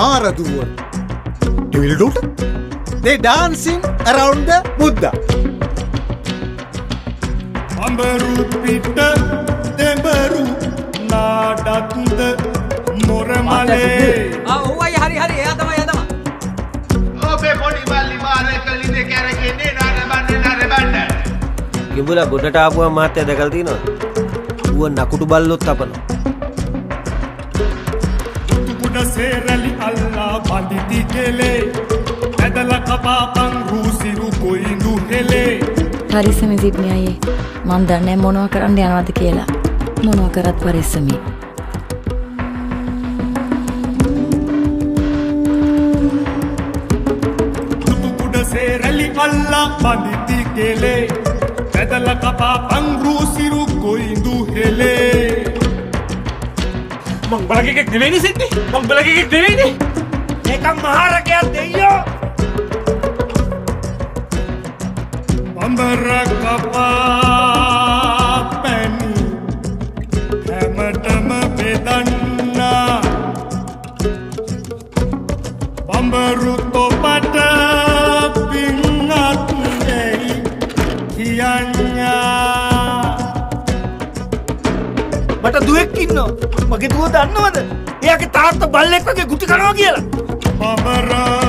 Maraduwa. Devil daughter? They dancing around the Buddha. Ambaru pitta dembaru nadatunda moramale. Ovai hari eya tama. Obe podi balli mare kalide karakene nare banda. Gibula ගොඩට ආපුවම මහත්තයා දැකලා තියෙනවද? ඌව නකුටු බල්ලොත් අපනවා. Serali Allah banditi kele adala kapapang rusiru koindu hele පරිස්සමෙ සිටිනේ අයියේ මන් දන්නේ මොනවා කරන්න යනවද කියලා මොනවා කරත් පරිස්සමෙ tutukuda serali Allah banditi kele adala kapapang rusiru koindu hele මං බලකෙක් නෙවෙයිනේ සිද්දි මං බලකෙක් නෙවෙයිනේ ඒකම් මහරකයක් දෙයියෝ බඹරකපා පැණි හැමතම බෙදන්නා බඹරු තොපට පින්නත් දෙයි කියන්නා මට දුවෙක් ඉන්නවා මගේ දුව දන්නවද එයාගේ තාත්තා බල්ලෙක් වගේ ගුටි කනවා කියලා බඹරා